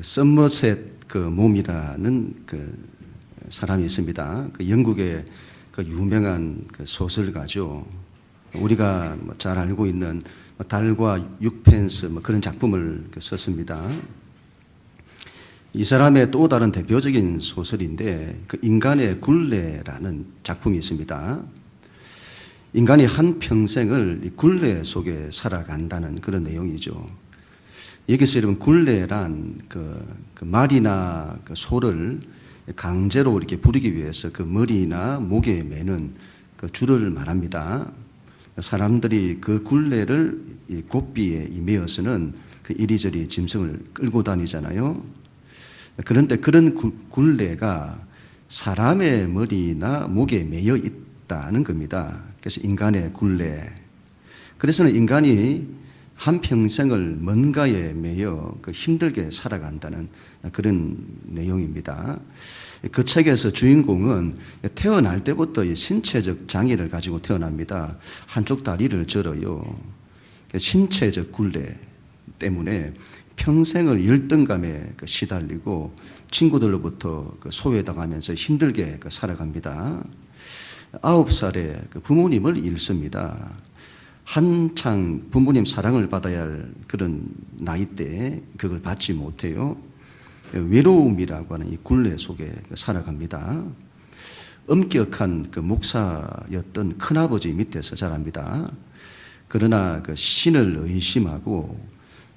서머셋 몸이라는 사람이 있습니다. 영국의 유명한 소설가죠. 우리가 잘 알고 있는 달과 육펜스 그런 작품을 썼습니다. 이 사람의 또 다른 대표적인 소설인데 인간의 굴레라는 작품이 있습니다. 인간이 한 평생을 이 굴레 속에 살아간다는 그런 내용이죠. 여기서 여러분 굴레란 말이나 소를 강제로 이렇게 부리기 위해서 머리나 목에 매는 줄을 말합니다. 사람들이 그 굴레를 이 고삐에 매어서는 이리저리 짐승을 끌고 다니잖아요. 그런데 그런 굴레가 사람의 머리나 목에 매여 있다는 겁니다. 그래서 인간의 굴레. 그래서는 인간이 한평생을 뭔가에 매여 힘들게 살아간다는 그런 내용입니다. 그 책에서 주인공은 태어날 때부터 신체적 장애를 가지고 태어납니다. 한쪽 다리를 절어요. 신체적 굴레 때문에 평생을 열등감에 시달리고 친구들로부터 소외당하면서 힘들게 살아갑니다. 9살에 부모님을 잃습니다. 한창 부모님 사랑을 받아야 할 그런 나이 때 그걸 받지 못해요. 외로움이라고 하는 이 굴레 속에 살아갑니다. 엄격한 목사였던 큰아버지 밑에서 자랍니다. 그러나 신을 의심하고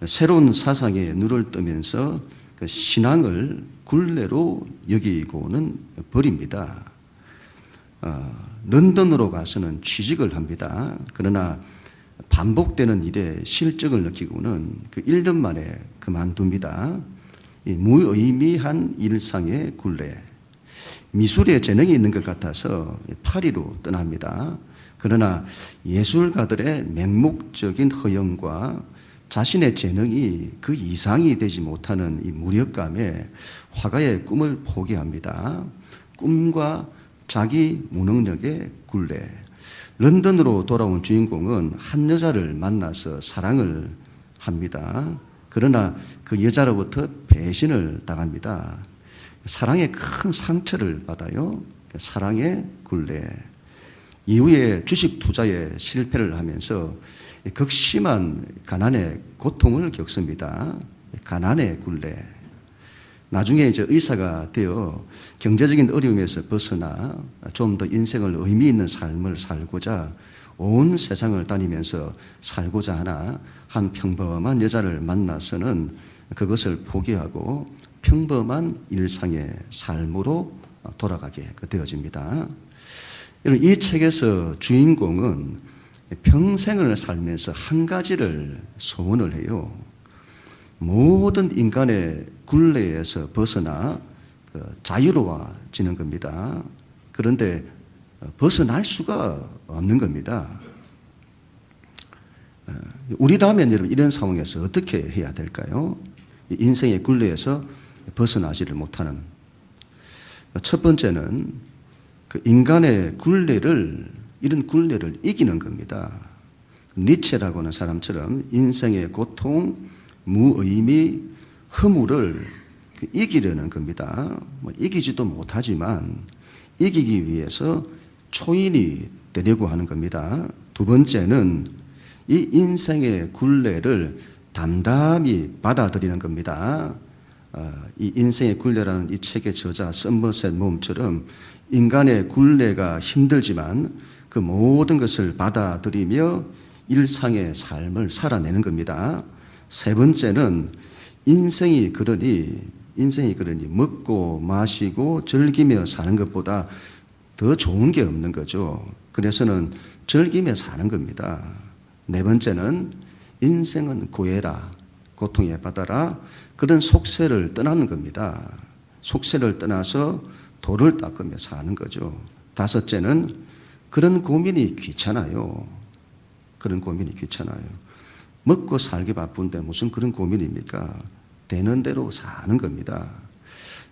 새로운 사상에 눈을 뜨면서 신앙을 굴레로 여기고는 버립니다. 런던으로 가서는 취직을 합니다. 그러나 반복되는 일에 실적을 느끼고는 1년 만에 그만둡니다. 이 무의미한 일상의 굴레. 미술에 재능이 있는 것 같아서 파리로 떠납니다. 그러나 예술가들의 맹목적인 허영과 자신의 재능이 그 이상이 되지 못하는 이 무력감에 화가의 꿈을 포기합니다. 꿈과 자기 무능력의 굴레. 런던으로 돌아온 주인공은 한 여자를 만나서 사랑을 합니다. 그러나 그 여자로부터 배신을 당합니다. 사랑의 큰 상처를 받아요. 사랑의 굴레. 이후에 주식 투자에 실패를 하면서 극심한 가난의 고통을 겪습니다. 가난의 굴레. 나중에 의사가 되어 경제적인 어려움에서 벗어나 좀 더 인생을 의미 있는 삶을 살고자 온 세상을 다니면서 살고자 하나 한 평범한 여자를 만나서는 그것을 포기하고 평범한 일상의 삶으로 돌아가게 되어집니다. 이 책에서 주인공은 평생을 살면서 한 가지를 소원을 해요. 모든 인간의 굴레에서 벗어나 자유로워지는 겁니다. 그런데 벗어날 수가 없는 겁니다. 우리라면 여러분 이런 상황에서 어떻게 해야 될까요? 인생의 굴레에서 벗어나지를 못하는. 첫 번째는 인간의 이런 굴레를 이기는 겁니다. 니체라고 하는 사람처럼 인생의 고통, 무의미, 허물을 이기려는 겁니다. 이기지도 못하지만 이기기 위해서 초인이 되려고 하는 겁니다. 두 번째는 이 인생의 굴레를 담담히 받아들이는 겁니다. 이 인생의 굴레라는 이 책의 저자 서머셋 몬처럼 인간의 굴레가 힘들지만 그 모든 것을 받아들이며 일상의 삶을 살아내는 겁니다. 세 번째는 인생이 그러니 먹고 마시고 즐기며 사는 것보다 더 좋은 게 없는 거죠. 그래서는 즐기며 사는 겁니다. 네 번째는 인생은 구해라, 고통에 받아라, 그런 속세를 떠나는 겁니다. 속세를 떠나서 도를 닦으며 사는 거죠. 다섯째는 그런 고민이 귀찮아요. 먹고 살기 바쁜데 무슨 그런 고민입니까? 되는 대로 사는 겁니다.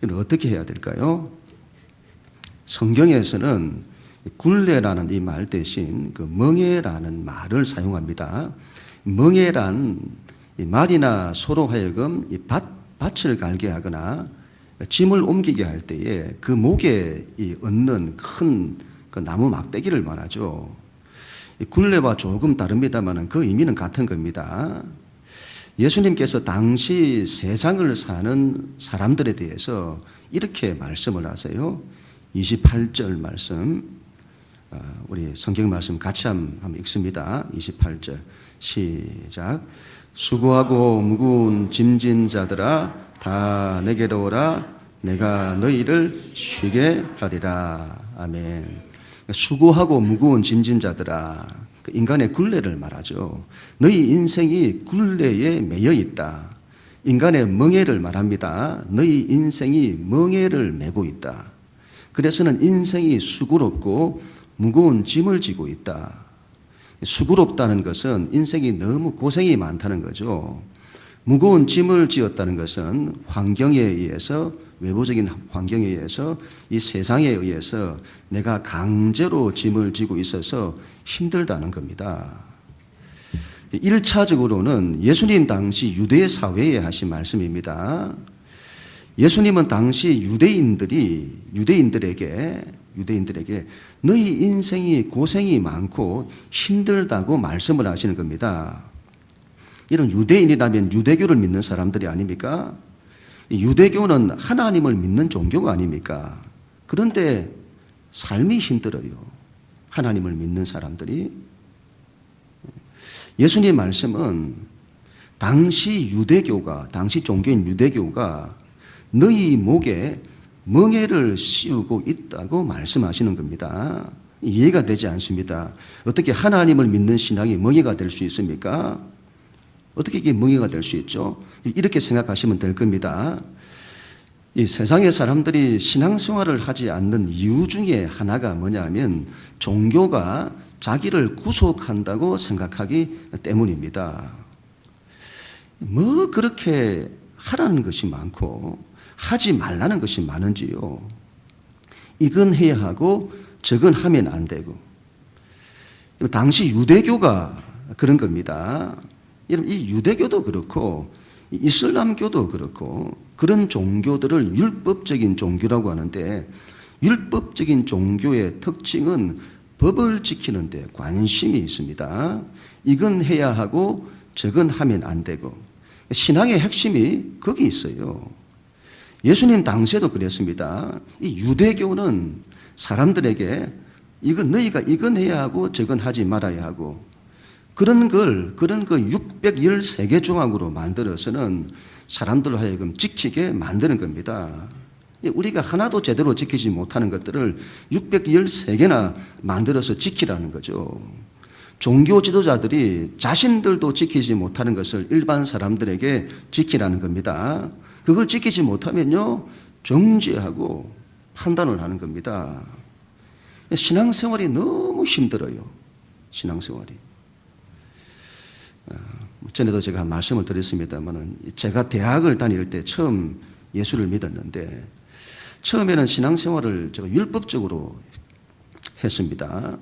이건 어떻게 해야 될까요? 성경에서는 굴레라는 이 말 대신 멍에라는 말을 사용합니다. 멍에란 이 말이나 소로 하여금 이 밭을 갈게 하거나 짐을 옮기게 할 때에 그 목에 얹는 큰 그 나무 막대기를 말하죠. 굴레와 조금 다릅니다만 그 의미는 같은 겁니다. 예수님께서 당시 세상을 사는 사람들에 대해서 이렇게 말씀을 하세요. 28절 말씀, 우리 성경 말씀 같이 한번 읽습니다. 28절 시작. 수고하고 무거운 짐진 자들아 다 내게로 오라. 내가 너희를 쉬게 하리라. 아멘. 수고하고 무거운 짐진 자들아, 인간의 굴레를 말하죠. 너희 인생이 굴레에 매여 있다. 인간의 멍에를 말합니다. 너희 인생이 멍에를 메고 있다. 그래서는 인생이 수고롭고 무거운 짐을 지고 있다. 수고롭다는 것은 인생이 너무 고생이 많다는 거죠. 무거운 짐을 지었다는 것은 환경에 의해서, 외부적인 환경에 의해서, 이 세상에 의해서 내가 강제로 짐을 지고 있어서 힘들다는 겁니다. 1차적으로는 예수님 당시 유대 사회에 하신 말씀입니다. 예수님은 당시 유대인들에게 너희 인생이 고생이 많고 힘들다고 말씀을 하시는 겁니다. 이런 유대인이라면 유대교를 믿는 사람들이 아닙니까? 유대교는 하나님을 믿는 종교가 아닙니까? 그런데 삶이 힘들어요. 하나님을 믿는 사람들이. 예수님 말씀은 당시 종교인 유대교가 너희 목에 멍에를 씌우고 있다고 말씀하시는 겁니다. 이해가 되지 않습니다. 어떻게 하나님을 믿는 신앙이 멍에가 될 수 있습니까? 어떻게 이게 멍에가 될 수 있죠? 이렇게 생각하시면 될 겁니다. 이 세상의 사람들이 신앙생활을 하지 않는 이유 중에 하나가 뭐냐면 종교가 자기를 구속한다고 생각하기 때문입니다. 뭐 그렇게 하라는 것이 많고 하지 말라는 것이 많은지요. 이건 해야 하고 저건 하면 안 되고. 당시 유대교가 그런 겁니다. 이 유대교도 그렇고 이슬람교도 그렇고 그런 종교들을 율법적인 종교라고 하는데, 율법적인 종교의 특징은 법을 지키는 데 관심이 있습니다. 이건 해야 하고 저건 하면 안 되고. 신앙의 핵심이 거기 있어요. 예수님 당시에도 그랬습니다. 이 유대교는 사람들에게 너희가 이건 해야 하고 저건 하지 말아야 하고, 그런 거 613개 조항으로 만들어서는 사람들로 하여금 지키게 만드는 겁니다. 우리가 하나도 제대로 지키지 못하는 것들을 613개나 만들어서 지키라는 거죠. 종교 지도자들이 자신들도 지키지 못하는 것을 일반 사람들에게 지키라는 겁니다. 그걸 지키지 못하면요, 정죄하고 판단을 하는 겁니다. 신앙생활이 너무 힘들어요. 신앙생활이. 전에도 제가 말씀을 드렸습니다만, 제가 대학을 다닐 때 처음 예수를 믿었는데, 처음에는 신앙생활을 제가 율법적으로 했습니다.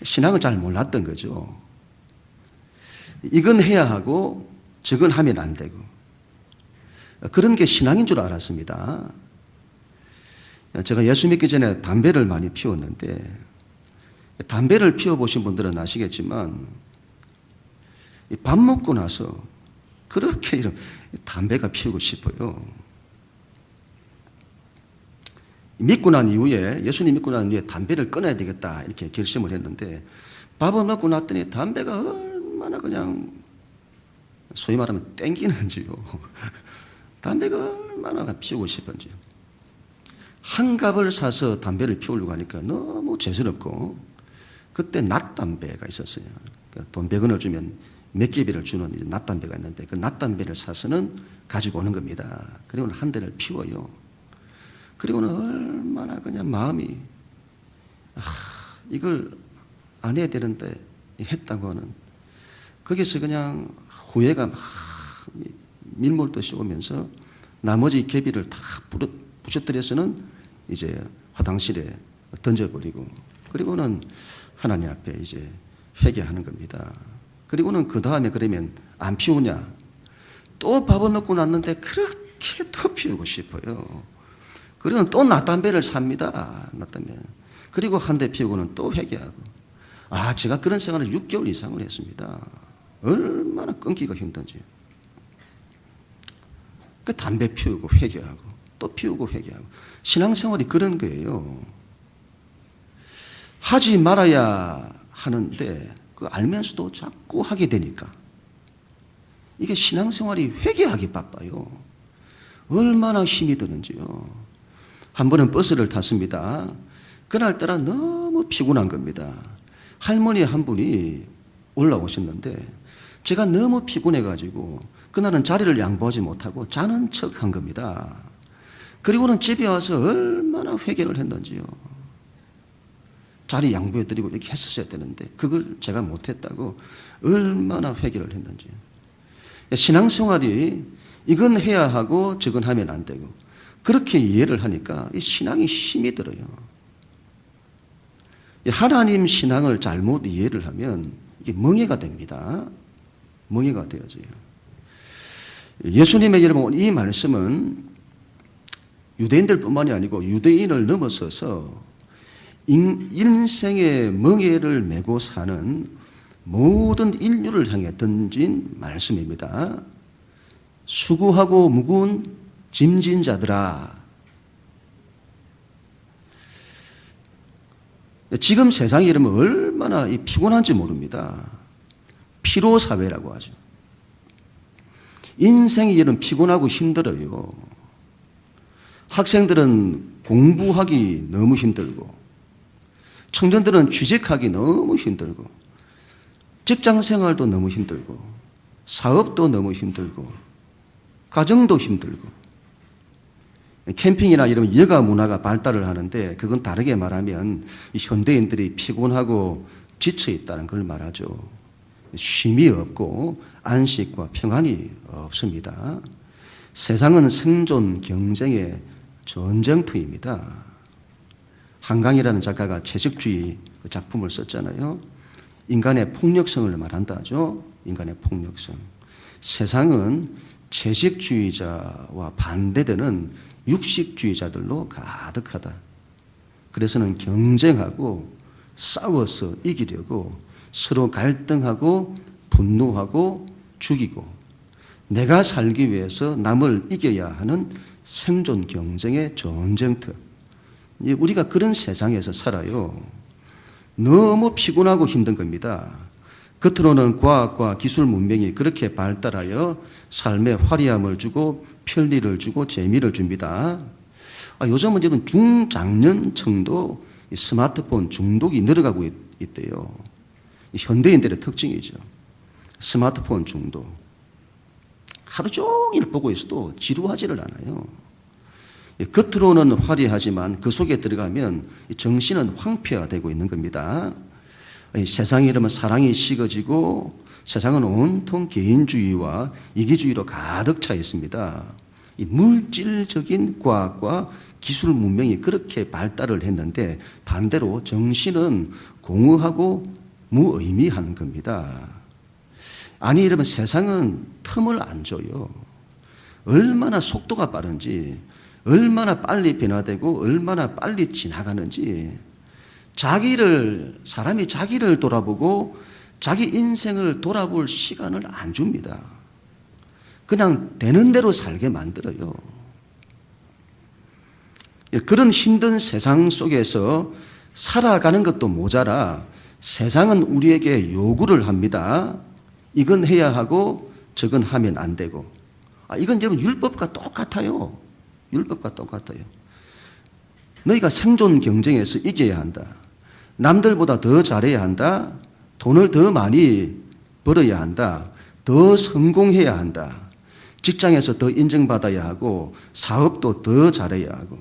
신앙을 잘 몰랐던 거죠. 이건 해야 하고 저건 하면 안 되고, 그런 게 신앙인 줄 알았습니다. 제가 예수 믿기 전에 담배를 많이 피웠는데, 담배를 피워보신 분들은 아시겠지만 밥 먹고 나서 그렇게 담배가 피우고 싶어요. 예수님 믿고 난 이후에 담배를 끊어야 되겠다 이렇게 결심을 했는데, 밥을 먹고 났더니 담배가 얼마나 그냥 소위 말하면 땡기는지요. 담배가 얼마나 피우고 싶은지요. 한 갑을 사서 담배를 피우려고 하니까 너무 죄스럽고, 그때 낫담배가 있었어요. 그러니까 돈 100원을 주면 몇 개비를 주는 낫담배가 있는데, 그 낫담배를 사서는 가지고 오는 겁니다. 그리고는 한 대를 피워요. 그리고는 얼마나 그냥 마음이, 이걸 안 해야 되는데 했다고 하는, 거기서 그냥 후회가 막 밀몰듯이 오면서 나머지 개비를 다 부셔뜨려서는 이제 화장실에 던져버리고, 그리고는 하나님 앞에 이제 회개하는 겁니다. 그리고는 그 다음에 그러면 안 피우냐? 또 밥을 먹고 났는데 그렇게 그렇게 또 피우고 싶어요. 그리고 또 낫담배를 삽니다. 낫담배. 그리고 한 대 피우고는 또 회개하고. 제가 그런 생활을 6개월 이상을 했습니다. 얼마나 끊기가 힘든지. 그 담배 피우고 회개하고 또 피우고 회개하고. 신앙생활이 그런 거예요. 하지 말아야 하는데 그 알면서도 자꾸 하게 되니까 이게 신앙생활이 회개하기 바빠요. 얼마나 힘이 드는지요. 한 번은 버스를 탔습니다. 그날따라 너무 피곤한 겁니다. 할머니 한 분이 올라오셨는데 제가 너무 피곤해가지고 그날은 자리를 양보하지 못하고 자는 척 한 겁니다. 그리고는 집에 와서 얼마나 회개를 했는지요. 자리 양보해드리고 이렇게 했었어야 되는데 그걸 제가 못했다고 얼마나 회개를 했는지. 신앙생활이 이건 해야 하고 저건 하면 안 되고 그렇게 이해를 하니까 이 신앙이 힘이 들어요. 하나님 신앙을 잘못 이해를 하면 이게 멍해가 됩니다. 멍해가 되어져요. 예수님의 여러분, 이 말씀은 유대인들뿐만이 아니고 유대인을 넘어서서 인생의 멍해를 메고 사는 모든 인류를 향해 던진 말씀입니다. 수고하고 무거운 짐진 자들아. 지금 세상이 이러면 얼마나 피곤한지 모릅니다. 피로사회라고 하죠. 인생이 이런 피곤하고 힘들어요. 학생들은 공부하기 너무 힘들고 청년들은 취직하기 너무 힘들고 직장생활도 너무 힘들고 사업도 너무 힘들고 가정도 힘들고 캠핑이나 이런 여가 문화가 발달을 하는데 그건 다르게 말하면 현대인들이 피곤하고 지쳐 있다는 걸 말하죠. 쉼이 없고 안식과 평안이 없습니다. 세상은 생존 경쟁의 전쟁터입니다. 한강이라는 작가가 채식주의 작품을 썼잖아요. 인간의 폭력성을 말한다 하죠. 인간의 폭력성. 세상은 채식주의자와 반대되는 육식주의자들로 가득하다. 그래서는 경쟁하고 싸워서 이기려고 서로 갈등하고 분노하고 죽이고 내가 살기 위해서 남을 이겨야 하는 생존 경쟁의 전쟁터. 우리가 그런 세상에서 살아요. 너무 피곤하고 힘든 겁니다. 겉으로는 과학과 기술 문명이 그렇게 발달하여 삶에 화려함을 주고 편리를 주고 재미를 줍니다. 요즘은 이런 중장년층도 스마트폰 중독이 늘어가고 있대요. 현대인들의 특징이죠. 스마트폰 중독. 하루 종일 보고 있어도 지루하지를 않아요. 겉으로는 화려하지만 그 속에 들어가면 정신은 황폐화되고 있는 겁니다. 세상이 이러면 사랑이 식어지고 세상은 온통 개인주의와 이기주의로 가득 차 있습니다. 이 물질적인 과학과 기술 문명이 그렇게 발달을 했는데 반대로 정신은 공허하고 무의미한 겁니다. 아니 이러면 세상은 틈을 안 줘요. 얼마나 속도가 빠른지 얼마나 빨리 변화되고 얼마나 빨리 지나가는지 사람이 자기를 돌아보고 자기 인생을 돌아볼 시간을 안 줍니다. 그냥 되는 대로 살게 만들어요. 그런 힘든 세상 속에서 살아가는 것도 모자라 세상은 우리에게 요구를 합니다. 이건 해야 하고 저건 하면 안 되고. 이건 여러분 율법과 똑같아요. 율법과 똑같아요. 너희가 생존 경쟁에서 이겨야 한다. 남들보다 더 잘해야 한다. 돈을 더 많이 벌어야 한다. 더 성공해야 한다. 직장에서 더 인정받아야 하고 사업도 더 잘해야 하고.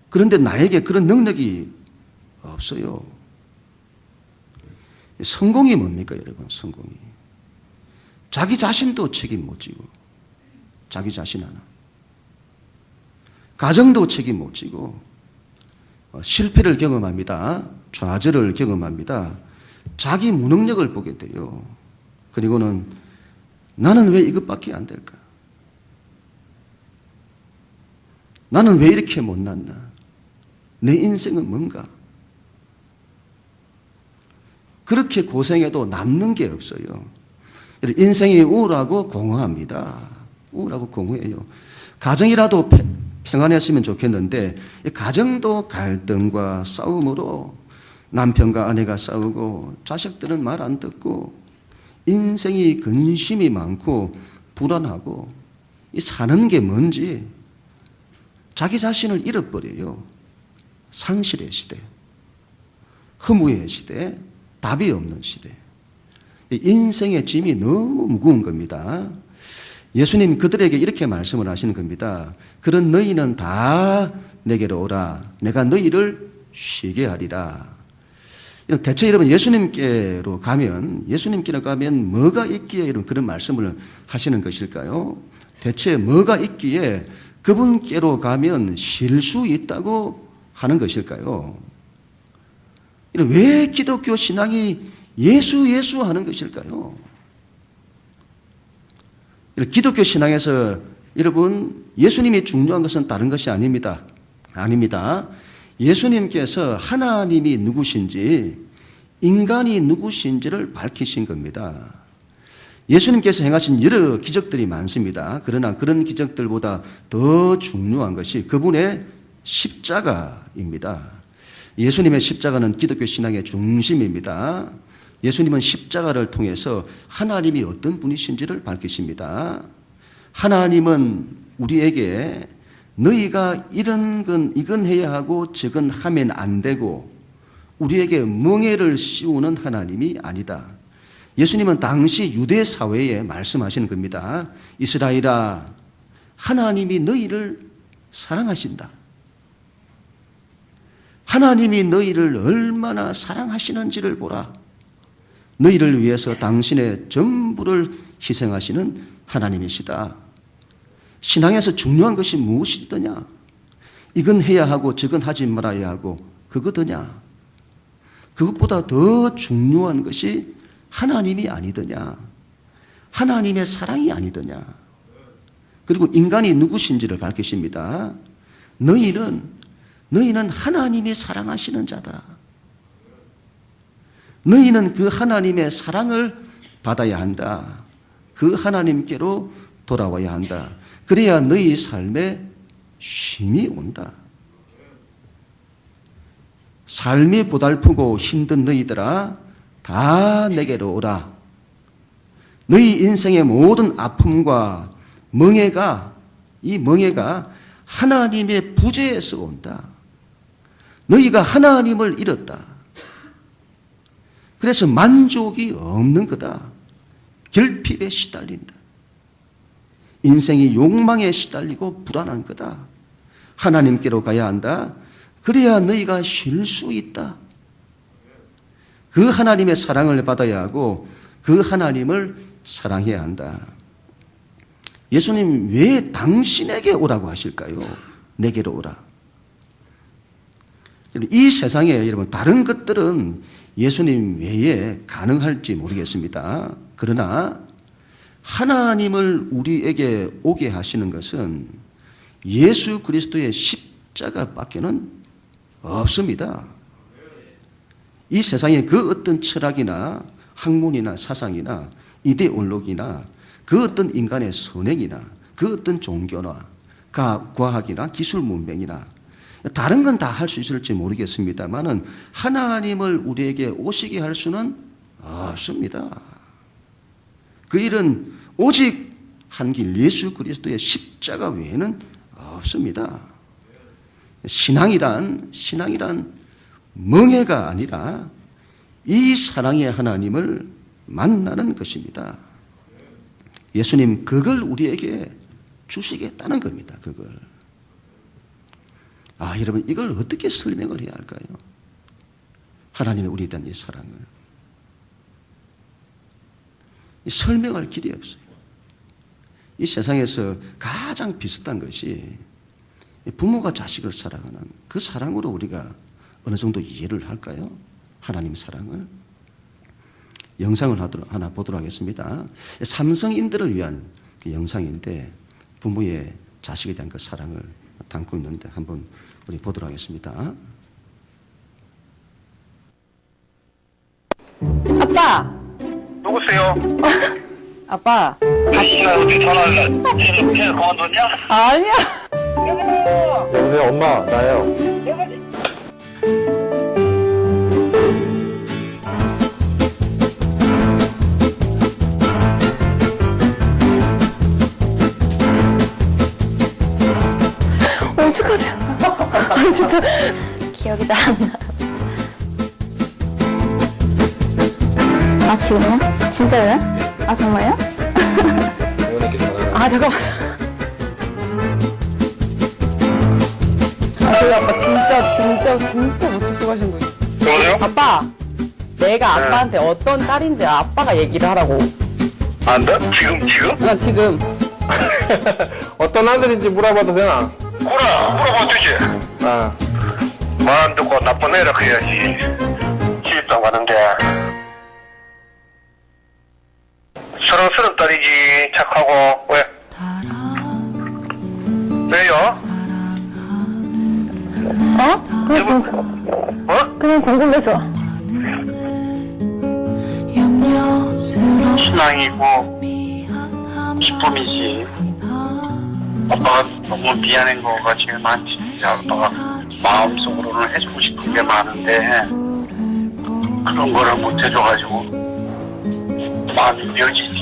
그런데 나에게 그런 능력이 없어요. 성공이 뭡니까 여러분? 성공이. 자기 자신도 책임 못 지고 자기 자신 하나. 가정도 책임 못 지고 실패를 경험합니다. 좌절을 경험합니다. 자기 무능력을 보게 돼요. 그리고는 나는 왜 이것밖에 안 될까? 나는 왜 이렇게 못났나? 내 인생은 뭔가? 그렇게 고생해도 남는 게 없어요. 인생이 우울하고 공허합니다. 우울하고 공허해요. 가정이라도 평안했으면 좋겠는데 가정도 갈등과 싸움으로 남편과 아내가 싸우고 자식들은 말 안 듣고 인생이 근심이 많고 불안하고 사는 게 뭔지 자기 자신을 잃어버려요. 상실의 시대, 허무의 시대, 답이 없는 시대. 인생의 짐이 너무 무거운 겁니다. 예수님 그들에게 이렇게 말씀을 하시는 겁니다. 그런 너희는 다 내게로 오라. 내가 너희를 쉬게 하리라. 대체 여러분 예수님께로 가면 뭐가 있기에 이런 그런 말씀을 하시는 것일까요? 대체 뭐가 있기에 그분께로 가면 쉴 수 있다고 하는 것일까요? 왜 기독교 신앙이 예수 하는 것일까요? 기독교 신앙에서 여러분 예수님이 중요한 것은 다른 것이 아닙니다. 아닙니다. 예수님께서 하나님이 누구신지 인간이 누구신지를 밝히신 겁니다. 예수님께서 행하신 여러 기적들이 많습니다. 그러나 그런 기적들보다 더 중요한 것이 그분의 십자가입니다. 예수님의 십자가는 기독교 신앙의 중심입니다. 예수님은 십자가를 통해서 하나님이 어떤 분이신지를 밝히십니다. 하나님은 우리에게 너희가 이건 해야 하고 저건 하면 안 되고 우리에게 멍에를 씌우는 하나님이 아니다. 예수님은 당시 유대 사회에 말씀하시는 겁니다. 이스라엘아, 하나님이 너희를 사랑하신다. 하나님이 너희를 얼마나 사랑하시는지를 보라. 너희를 위해서 당신의 전부를 희생하시는 하나님이시다. 신앙에서 중요한 것이 무엇이더냐? 이건 해야 하고 저건 하지 말아야 하고 그거더냐? 그것보다 더 중요한 것이 하나님이 아니더냐? 하나님의 사랑이 아니더냐? 그리고 인간이 누구신지를 밝히십니다. 너희는 하나님이 사랑하시는 자다. 너희는 그 하나님의 사랑을 받아야 한다. 그 하나님께로 돌아와야 한다. 그래야 너희 삶에 쉼이 온다. 삶이 고달프고 힘든 너희들아, 다 내게로 오라. 너희 인생의 모든 아픔과 이 멍해가 하나님의 부재에서 온다. 너희가 하나님을 잃었다. 그래서 만족이 없는 거다. 결핍에 시달린다. 인생이 욕망에 시달리고 불안한 거다. 하나님께로 가야 한다. 그래야 너희가 쉴 수 있다. 그 하나님의 사랑을 받아야 하고 그 하나님을 사랑해야 한다. 예수님 왜 당신에게 오라고 하실까요? 내게로 오라. 이 세상에 여러분 다른 것들은 예수님 외에 가능할지 모르겠습니다. 그러나 하나님을 우리에게 오게 하시는 것은 예수 그리스도의 십자가밖에는 없습니다. 이 세상에 그 어떤 철학이나 학문이나 사상이나 이데올로기나 그 어떤 인간의 선행이나 그 어떤 종교나 과학이나 기술 문명이나 다른 건 다 할 수 있을지 모르겠습니다만은 하나님을 우리에게 오시게 할 수는 없습니다. 그 일은 오직 한 길 예수 그리스도의 십자가 외에는 없습니다. 신앙이란 멍해가 아니라 이 사랑의 하나님을 만나는 것입니다. 예수님 그걸 우리에게 주시겠다는 겁니다. 그걸. 여러분 이걸 어떻게 설명을 해야 할까요? 하나님의 우리에 대한 이 사랑을. 설명할 길이 없어요. 이 세상에서 가장 비슷한 것이 부모가 자식을 사랑하는 그 사랑으로 우리가 어느 정도 이해를 할까요? 하나님 사랑을. 영상을 하나 보도록 하겠습니다. 삼성인들을 위한 영상인데 부모의 자식에 대한 그 사랑을 담고 있는데 한번 우리 보도록 하겠습니다. 아빠! 누구세요? 아빠. 이 시간에 어떻게 전화를 해? 그만뒀냐? 아니야. 여보세요, 엄마, 나예요. 어떡하지? 아, 진짜. 기억이 잘 안 나. 아, 지금요? 진짜요? 아, 정말요? 어머니께 전화를. 아, 잠깐만. 아, 저희 아빠 진짜 못듣고 가신 거예요. 여보세요? 아빠! 내가 아빠한테 어떤 딸인지 아빠가 얘기를 하라고. 안 돼? 지금? 나 지금. 어떤 아들인지 물어봐도 되나? 물어봐 주지. 아, 말 안 듣고 나쁜 애라 해야지. 시집도 가는데. 사랑스러운 딸이지. 착하고. 왜? 왜요? 어? 어? 그냥 궁금해서. 신앙이고 기쁨이지. 아빠가 너무 미안한 거가 제일 많지. 아빠가 마음속으로는 해주고 싶은 게 많은데 그런 거를 못 해줘가지고 마음이 미어지지.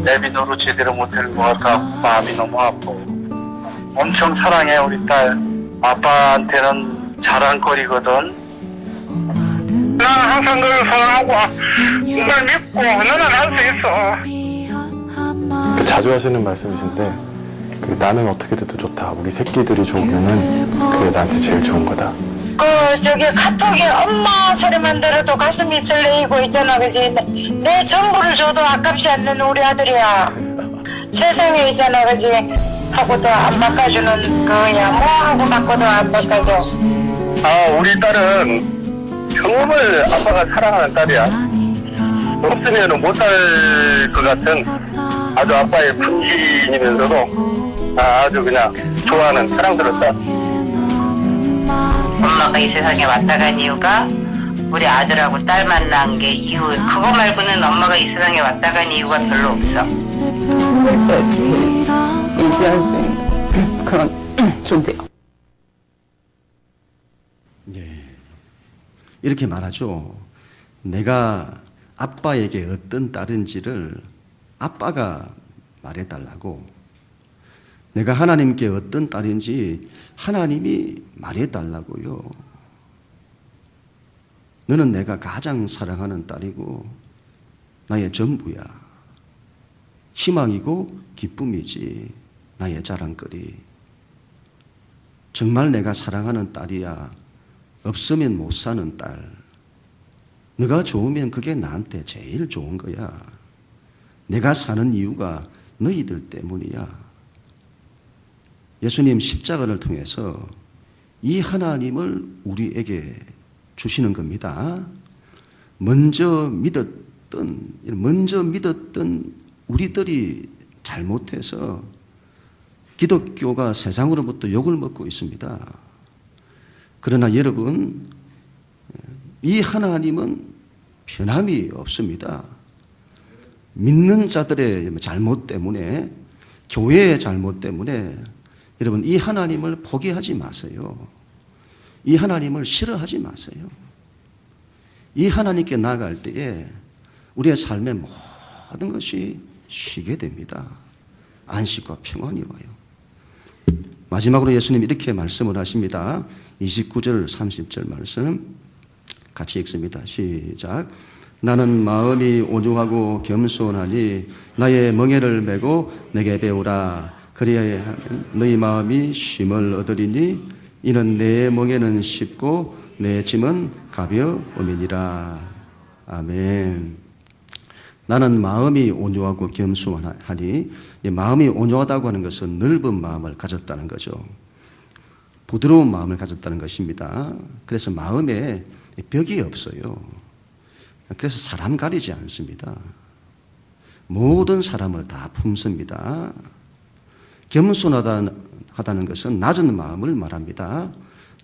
내비도로 제대로 못하는 것 같아. 마음이 너무 아파. 엄청 사랑해 우리 딸. 아빠한테는 자랑거리거든. 난 항상 너를 사랑하고 널 믿고 너는 할 수 있어. 자주 하시는 말씀이신데, 나는 어떻게 돼도 좋다. 우리 새끼들이 좋으면은 그게 나한테 제일 좋은 거다. 저기 카톡에 엄마 소리만 들어도 가슴이 설레이고 있잖아, 그지? 내 전부를 줘도 아깝지 않는 우리 아들이야. 세상에 있잖아, 그지? 하고도 안 바꿔주는 거야. 뭐 하고 바꿔도 안 바꿔줘. 우리 딸은 정말 아빠가 사랑하는 딸이야. 없으면 못할 것 같은 아주 아빠의 분신이면서도 아주 그냥 좋아하는 사랑스러운 딸. 엄마가 이 세상에 왔다 간 이유가 우리 아들하고 딸 만난 게 이유. 그거 말고는 엄마가 이 세상에 왔다 간 이유가 별로 없어. 힘들 때 제일 의지할 수 있는 그런 존재요. 예. 이렇게 말하죠. 내가 아빠에게 어떤 딸인지를 아빠가 말해달라고. 내가 하나님께 어떤 딸인지 하나님이 말해달라고요. 너는 내가 가장 사랑하는 딸이고 나의 전부야. 희망이고 기쁨이지. 나의 자랑거리. 정말 내가 사랑하는 딸이야. 없으면 못 사는 딸. 네가 좋으면 그게 나한테 제일 좋은 거야. 내가 사는 이유가 너희들 때문이야. 예수님 십자가를 통해서 이 하나님을 우리에게 주시는 겁니다. 먼저 믿었던 우리들이 잘못해서 기독교가 세상으로부터 욕을 먹고 있습니다. 그러나 여러분, 이 하나님은 변함이 없습니다. 믿는 자들의 잘못 때문에, 교회의 잘못 때문에 여러분 이 하나님을 포기하지 마세요. 이 하나님을 싫어하지 마세요. 이 하나님께 나아갈 때에 우리의 삶의 모든 것이 쉬게 됩니다. 안식과 평안이 와요. 마지막으로 예수님 이렇게 말씀을 하십니다. 29절 30절 말씀 같이 읽습니다. 시작. 나는 마음이 온유하고 겸손하니 나의 멍에를 메고 내게 배우라. 그리하여 너희 마음이 쉼을 얻으리니 이는 내 멍에는 쉽고 내 짐은 가벼움이니라. 아멘. 나는 마음이 온유하고 겸손하니, 마음이 온유하다고 하는 것은 넓은 마음을 가졌다는 거죠. 부드러운 마음을 가졌다는 것입니다. 그래서 마음에 벽이 없어요. 그래서 사람 가리지 않습니다. 모든 사람을 다 품습니다. 겸손하다는 것은 낮은 마음을 말합니다.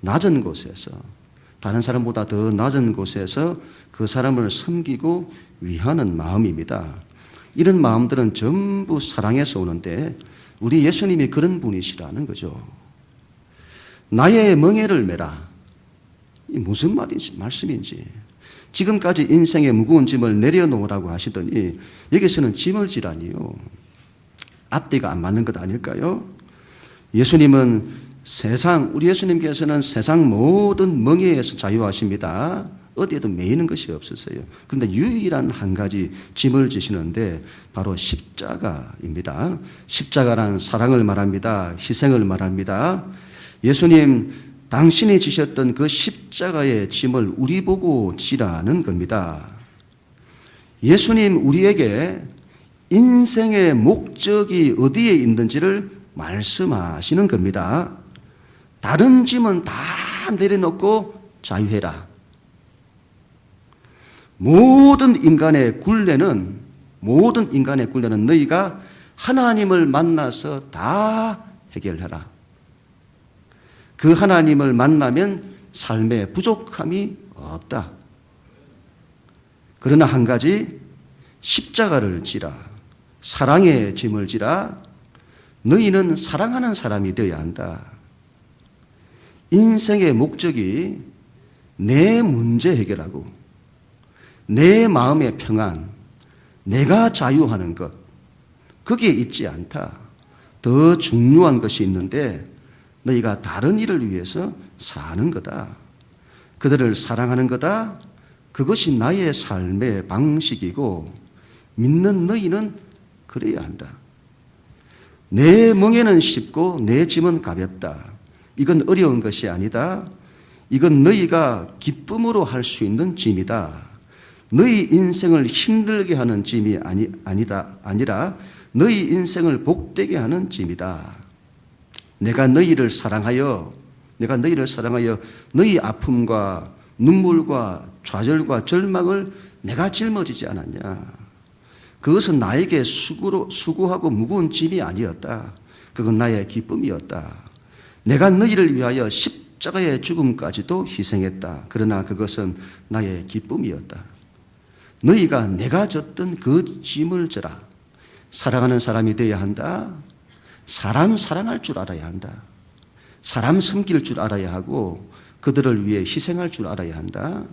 낮은 곳에서, 다른 사람보다 더 낮은 곳에서 그 사람을 섬기고 위하는 마음입니다. 이런 마음들은 전부 사랑에서 오는데 우리 예수님이 그런 분이시라는 거죠. 나의 멍에를 메라. 이 무슨 말씀인지. 지금까지 인생의 무거운 짐을 내려놓으라고 하시더니 여기서는 짐을 지라니요. 앞뒤가 안 맞는 것 아닐까요? 예수님은 우리 예수님께서는 세상 모든 멍에에서 자유하십니다. 어디에도 매이는 것이 없으세요. 그런데 유일한 한 가지 짐을 지시는데 바로 십자가입니다. 십자가란 사랑을 말합니다. 희생을 말합니다. 예수님, 당신이 지셨던 그 십자가의 짐을 우리 보고 지라는 겁니다. 예수님 우리에게 인생의 목적이 어디에 있는지를 말씀하시는 겁니다. 다른 짐은 다 내려놓고 자유해라. 모든 인간의 굴레는 너희가 하나님을 만나서 다 해결해라. 그 하나님을 만나면 삶에 부족함이 없다. 그러나 한 가지, 십자가를 지라. 사랑의 짐을 지라. 너희는 사랑하는 사람이 되어야 한다. 인생의 목적이 내 문제 해결하고 내 마음의 평안, 내가 자유하는 것, 거기에 있지 않다. 더 중요한 것이 있는데 너희가 다른 일을 위해서 사는 거다. 그들을 사랑하는 거다. 그것이 나의 삶의 방식이고 믿는 너희는 그래야 한다. 내 멍에는 쉽고 내 짐은 가볍다. 이건 어려운 것이 아니다. 이건 너희가 기쁨으로 할 수 있는 짐이다. 너희 인생을 힘들게 하는 짐이 아니라 너희 인생을 복되게 하는 짐이다. 내가 너희를 사랑하여 너희 아픔과 눈물과 좌절과 절망을 내가 짊어지지 않았냐. 그것은 나에게 수고하고 무거운 짐이 아니었다. 그건 나의 기쁨이었다. 내가 너희를 위하여 십자가의 죽음까지도 희생했다. 그러나 그것은 나의 기쁨이었다. 너희가 내가 졌던 그 짐을 져라. 사랑하는 사람이 되어야 한다. 사람 사랑할 줄 알아야 한다. 사람 섬길 줄 알아야 하고 그들을 위해 희생할 줄 알아야 한다.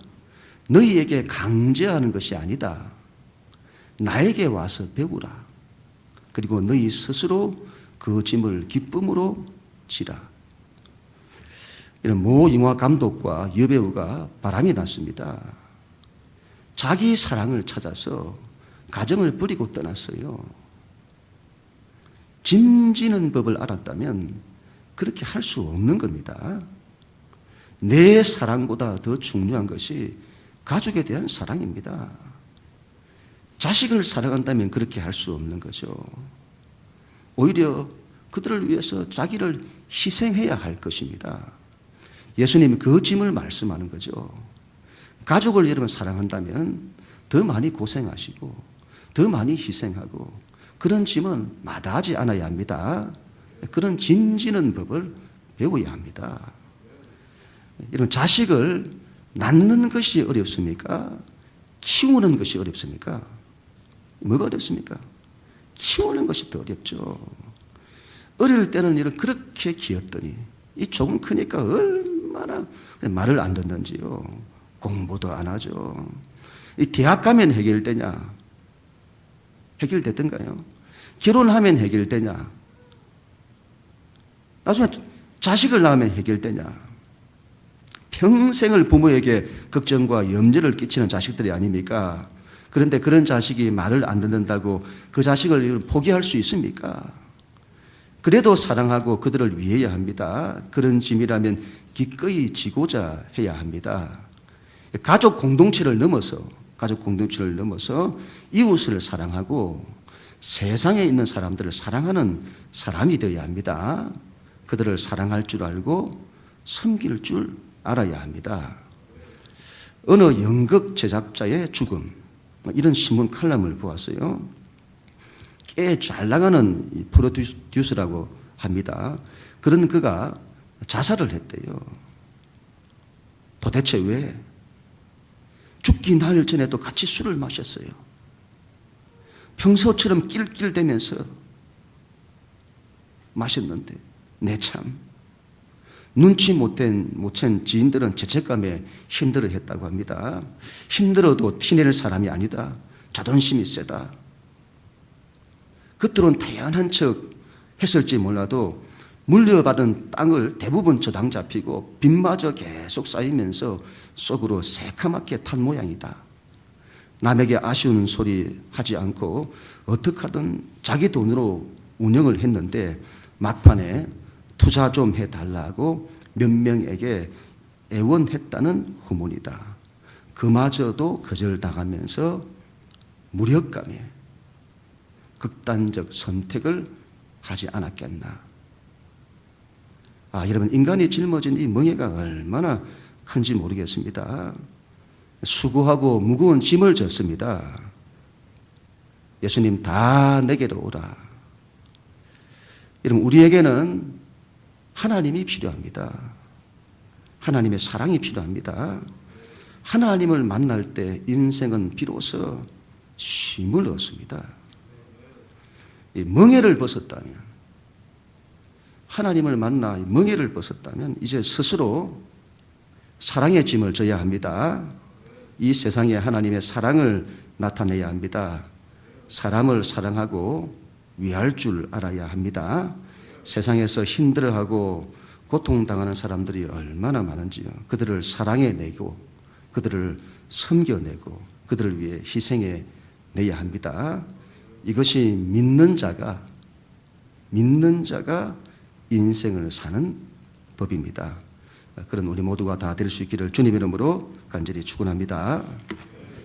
너희에게 강제하는 것이 아니다. 나에게 와서 배우라. 그리고 너희 스스로 그 짐을 기쁨으로 지라. 이런 모 영화 감독과 여배우가 바람이 났습니다. 자기 사랑을 찾아서 가정을 버리고 떠났어요. 짐지는 법을 알았다면 그렇게 할 수 없는 겁니다. 내 사랑보다 더 중요한 것이 가족에 대한 사랑입니다. 자식을 사랑한다면 그렇게 할 수 없는 거죠. 오히려 그들을 위해서 자기를 희생해야 할 것입니다. 예수님이 그 짐을 말씀하는 거죠. 가족을 여러분 사랑한다면 더 많이 고생하시고 더 많이 희생하고 그런 짐은 마다하지 않아야 합니다. 그런 짐지는 법을 배워야 합니다. 이런 자식을 낳는 것이 어렵습니까? 키우는 것이 어렵습니까? 뭐가 어렵습니까? 키우는 것이 더 어렵죠. 어릴 때는 이런 그렇게 귀엽더니 이 조금 크니까 얼마나 말을 안 듣는지요. 공부도 안 하죠. 이 대학 가면 해결되냐? 해결됐던가요? 결혼하면 해결되냐? 나중에 자식을 낳으면 해결되냐? 평생을 부모에게 걱정과 염려를 끼치는 자식들이 아닙니까? 그런데 그런 자식이 말을 안 듣는다고 그 자식을 포기할 수 있습니까? 그래도 사랑하고 그들을 위해야 합니다. 그런 짐이라면 기꺼이 지고자 해야 합니다. 가족 공동체를 넘어서 이웃을 사랑하고 세상에 있는 사람들을 사랑하는 사람이 되어야 합니다. 그들을 사랑할 줄 알고 섬길 줄 알아야 합니다. 어느 연극 제작자의 죽음, 이런 신문 칼럼을 보았어요. 꽤 잘 나가는 프로듀서라고 합니다. 그런 그가 자살을 했대요. 도대체 왜? 죽기 나흘 전에도 같이 술을 마셨어요. 평소처럼 낄낄대면서 마셨는데 내 참 눈치 못 챈 지인들은 죄책감에 힘들어했다고 합니다. 힘들어도 티낼 사람이 아니다. 자존심이 세다. 겉으로는 태연한 척 했을지 몰라도 물려받은 땅을 대부분 저당 잡히고 빚마저 계속 쌓이면서 속으로 새카맣게 탄 모양이다. 남에게 아쉬운 소리 하지 않고 어떻게 하든 자기 돈으로 운영을 했는데 막판에 투자 좀 해달라고 몇 명에게 애원했다는 후문이다. 그마저도 거절당하면서 무력감에 극단적 선택을 하지 않았겠나. 여러분, 인간이 짊어진 이 멍에가 얼마나 큰지 모르겠습니다. 수고하고 무거운 짐을 졌습니다. 예수님 다 내게로 오라. 여러분, 우리에게는 하나님이 필요합니다. 하나님의 사랑이 필요합니다. 하나님을 만날 때 인생은 비로소 쉼을 얻습니다. 이 멍에를 벗었다면, 하나님을 만나 멍에를 벗었다면 이제 스스로 사랑의 짐을 져야 합니다. 이 세상에 하나님의 사랑을 나타내야 합니다. 사람을 사랑하고 위할 줄 알아야 합니다. 세상에서 힘들어하고 고통당하는 사람들이 얼마나 많은지요. 그들을 사랑해내고 그들을 섬겨내고 그들을 위해 희생해내야 합니다. 이것이 믿는 자가 인생을 사는 법입니다. 그런 우리 모두가 다 될 수 있기를 주님 이름으로 간절히 축원합니다.